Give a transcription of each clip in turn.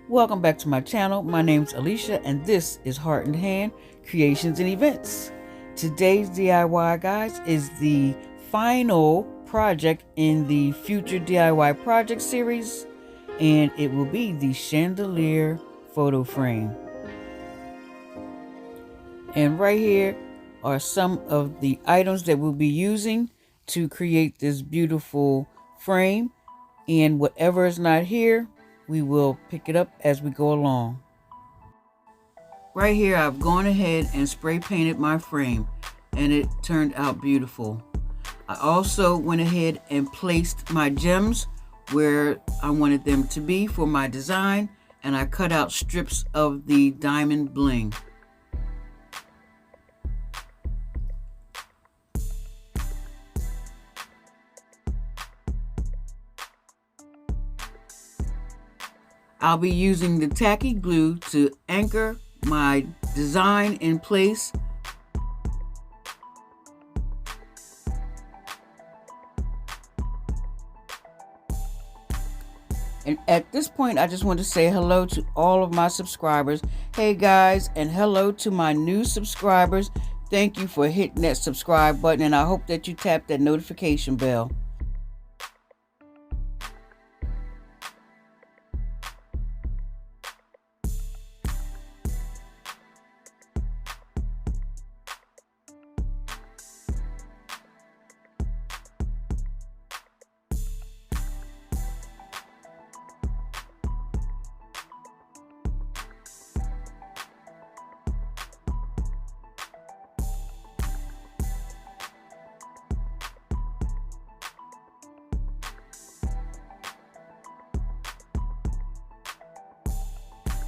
Welcome back to my channel. My name's Alicia and this is Heart and Hand Creations and Events. Today's DIY, guys, is the final project in the Future DIY Project series, and it will be the Chandelier photo frame. And right here are some of the items that we'll be using to create this beautiful frame, and whatever is not here, we will pick it up as we go along. Right here, I've gone ahead and spray painted my frame, and it turned out beautiful. I also went ahead and placed my gems where I wanted them to be for my design, and I cut out strips of the diamond bling. I'll be using the tacky glue to anchor my design in place. And at this point, I just want to say hello to all of my subscribers. Hey guys, and hello to my new subscribers. Thank you for hitting that subscribe button, and I hope that you tap that notification bell.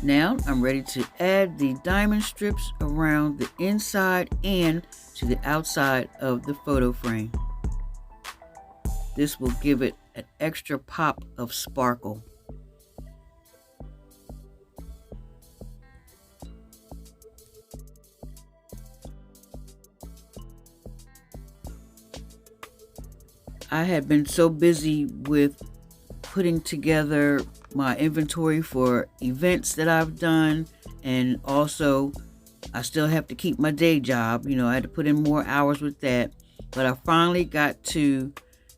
Now I'm ready to add the diamond strips around the inside and to the outside of the photo frame. This will give it an extra pop of sparkle. I had been so busy with putting together my inventory for events that I've done, and also I still have to keep my day job. I had to put in more hours with that, but I finally got to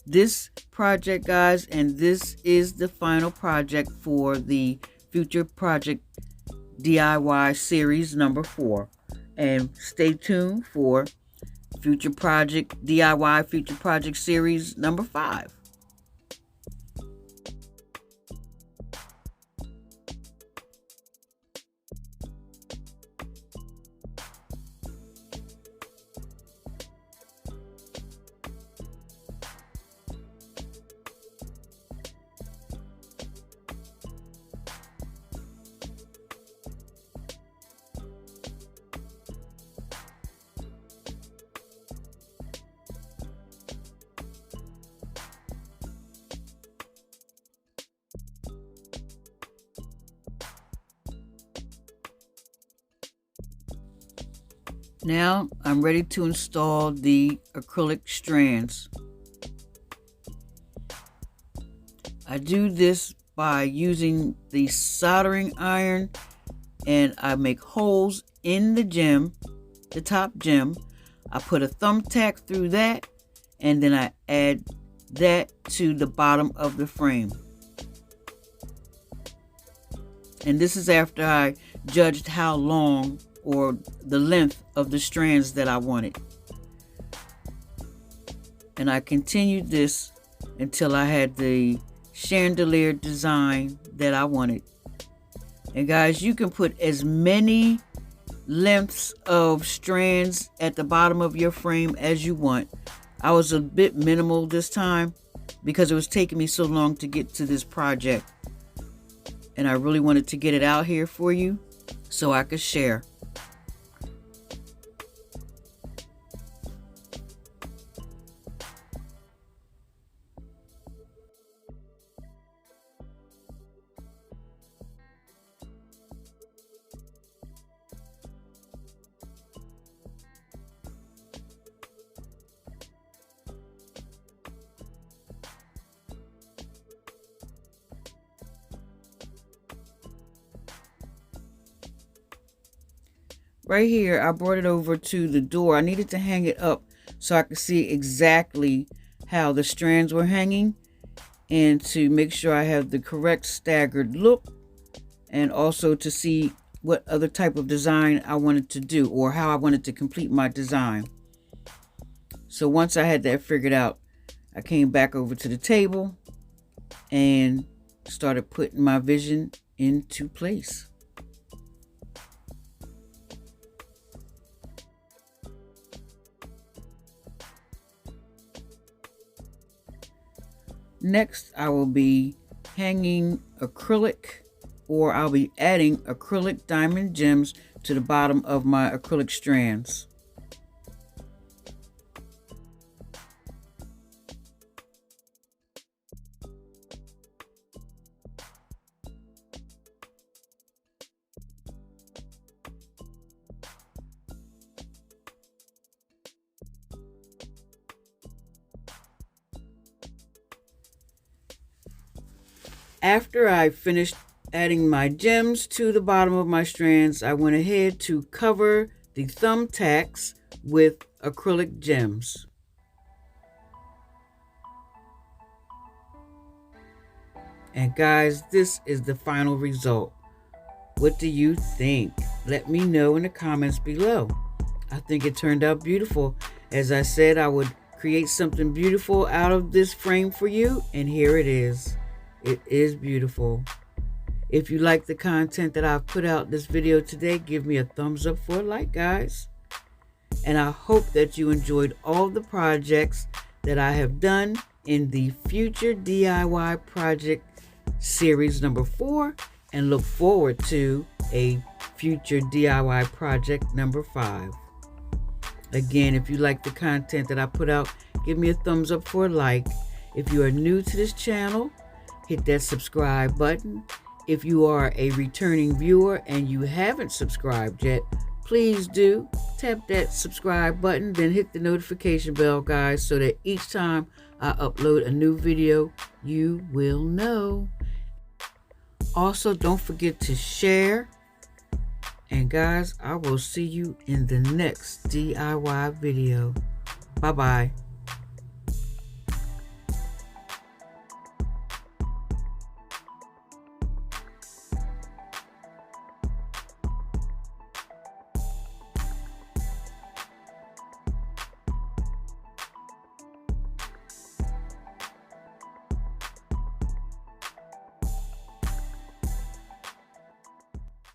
this project, guys, and this is the final project for the Future Project DIY series number 4. And stay tuned for Future Project DIY Future Project series number 5. Now I'm ready to install the acrylic strands. I do this by using the soldering iron, and I make holes in the gem, the top gem. I put a thumbtack through that, and then I add that to the bottom of the frame. And this is after I judged how long or the length of the strands that I wanted. And I continued this until I had the chandelier design that I wanted. And guys, you can put as many lengths of strands at the bottom of your frame as you want. I was a bit minimal this time because it was taking me so long to get to this project, and I really wanted to get it out here for you so I could share. right here, I brought it over to the door. I needed to hang it up so I could see exactly how the strands were hanging and to make sure I have the correct staggered look, and also to see what other type of design I wanted to do or how I wanted to complete my design. So once I had that figured out, I came back over to the table and started putting my vision into place. Next, I will be hanging acrylic, or I'll be adding acrylic diamond gems to the bottom of my acrylic strands. After I finished adding my gems to the bottom of my strands, I went ahead to cover the thumbtacks with acrylic gems. And guys, this is the final result. What do you think? Let me know in the comments below. I think it turned out beautiful. As I said, I would create something beautiful out of this frame for you, and here it is. It is beautiful. If you like the content that I've put out this video today, give me a thumbs up for a like, guys. And I hope that you enjoyed all the projects that I have done in the Future DIY Project Series number 4, and look forward to a Future DIY Project number 5. Again, if you like the content that I put out, give me a thumbs up for a like. If you are new to this channel, hit that subscribe button. If you are a returning viewer and you haven't subscribed yet, please do tap that subscribe button, then hit the notification bell, guys, so that each time I upload a new video, you will know. Also, don't forget to share. And guys, I will see you in the next DIY video. Bye-bye.